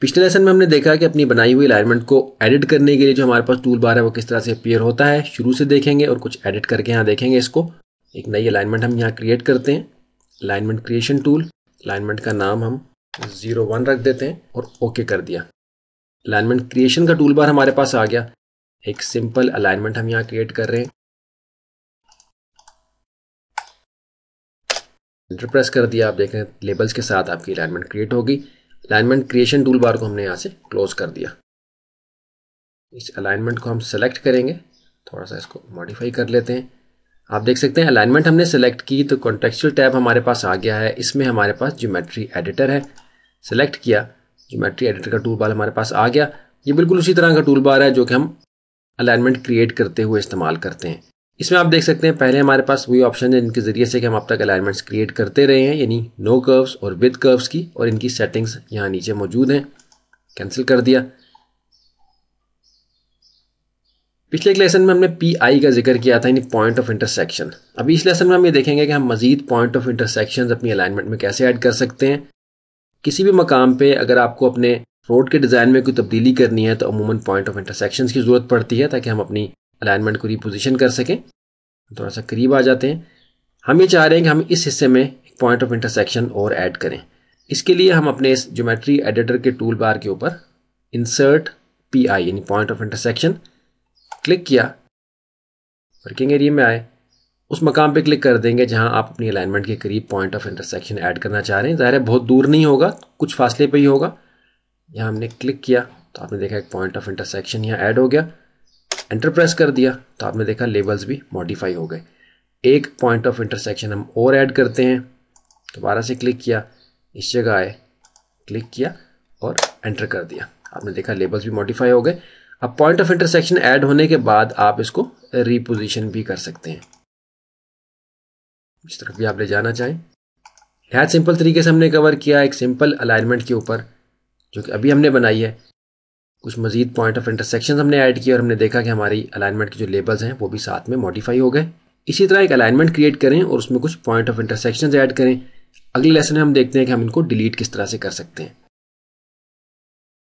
पिछले लेसन में हमने देखा कि अपनी बनाई हुई अलाइनमेंट को एडिट करने के लिए जो हमारे पास टूल बार है वो किस तरह से अपीयर होता है, शुरू से देखेंगे और कुछ एडिट करके यहाँ देखेंगे। इसको एक नई अलाइनमेंट हम यहाँ क्रिएट करते हैं, अलाइनमेंट क्रिएशन टूल। अलाइनमेंट का नाम हम 01 रख देते हैं और ओके कर दिया। अलाइनमेंट क्रिएशन का टूल बार हमारे पास आ गया। एक सिंपल अलाइनमेंट हम यहाँ क्रिएट कर रहे हैं, एंटर प्रेस कर दिया। आप देख रहे हैं लेबल्स के साथ आपकी अलाइनमेंट क्रिएट होगी। अलाइनमेंट क्रिएशन टूल बार को हमने यहाँ से क्लोज कर दिया। इस अलाइनमेंट को हम सेलेक्ट करेंगे, थोड़ा सा इसको मॉडिफाई कर लेते हैं। आप देख सकते हैं अलाइनमेंट हमने सेलेक्ट की तो कॉन्टेक्चुअल टैब हमारे पास आ गया है। इसमें हमारे पास ज्योमेट्री एडिटर है, सेलेक्ट किया, ज्योमेट्री एडिटर का टूल बार हमारे पास आ गया। ये बिल्कुल उसी तरह का टूल बार है जो कि हम अलाइनमेंट क्रिएट करते हुए इस्तेमाल करते हैं। इसमें आप देख सकते हैं पहले हमारे पास वही ऑप्शन है जिनके जरिए से कि हम अब तक अलाइनमेंट्स क्रिएट करते रहे हैं, यानी नो कर्व्स और विद कर्व्स की, और इनकी सेटिंग्स यहाँ नीचे मौजूद हैं। कैंसिल कर दिया। पिछले एक लेसन में हमने PI का जिक्र किया था, यानी पॉइंट ऑफ इंटरसेक्शन। अभी इस लेसन में हम ये देखेंगे कि हम मजीद पॉइंट ऑफ इंटरसेक्शन अपनी अलाइनमेंट में कैसे ऐड कर सकते हैं। किसी भी मकाम पे अगर आपको अपने रोड के डिज़ाइन में कोई तब्दीली करनी है तो अमूमन पॉइंट ऑफ इंटरसेक्शन की ज़रूरत पड़ती है ताकि हम अपनी अलाइनमेंट को रिपोजिशन कर सकें। थोड़ा सा करीब आ जाते हैं। हम ये चाह रहे हैं कि हम इस हिस्से में एक पॉइंट ऑफ इंटरसेक्शन और ऐड करें। इसके लिए हम अपने इस ज्योमेट्री एडिटर के टूल बार के ऊपर इंसर्ट PI यानी पॉइंट ऑफ इंटरसेक्शन क्लिक किया, वर्किंग एरिया में आए, उस मकाम पे क्लिक कर देंगे जहां आप अपनी अलाइनमेंट के करीब पॉइंट ऑफ इंटरसेक्शन ऐड करना चाह रहे हैं। ज़ाहिर है बहुत दूर नहीं होगा, कुछ फासले पे ही होगा। यहाँ हमने क्लिक किया तो आपने देखा एक पॉइंट ऑफ इंटरसेक्शन यहाँ ऐड हो गया। एंटर प्रेस कर दिया तो आपने देखा लेबल्स भी मॉडिफाई हो गए। एक पॉइंट ऑफ इंटरसेक्शन हम और ऐड करते हैं। दोबारा से क्लिक किया, इस जगह आए, क्लिक किया और एंटर कर दिया। आपने देखा लेबल्स भी मॉडिफाई हो गए। अब पॉइंट ऑफ इंटरसेक्शन ऐड होने के बाद आप इसको रिपोजिशन भी कर सकते हैं, जिस तरफ भी आप ले जाना चाहें। बहुत सिंपल तरीके से हमने कवर किया एक सिंपल अलाइनमेंट के ऊपर जो कि अभी हमने बनाई है। कुछ मजीद पॉइंट ऑफ इंटरसेक्शन हमने ऐड किया और हमने देखा कि हमारी अलाइनमेंट के जो लेबल्स हैं वो भी साथ में मॉडिफाई हो गए। इसी तरह एक अलाइनमेंट क्रिएट करें और उसमें कुछ पॉइंट ऑफ इंटरसेक्शन ऐड करें। अगले लेसन में हम देखते हैं कि हम इनको डिलीट किस तरह से कर सकते हैं।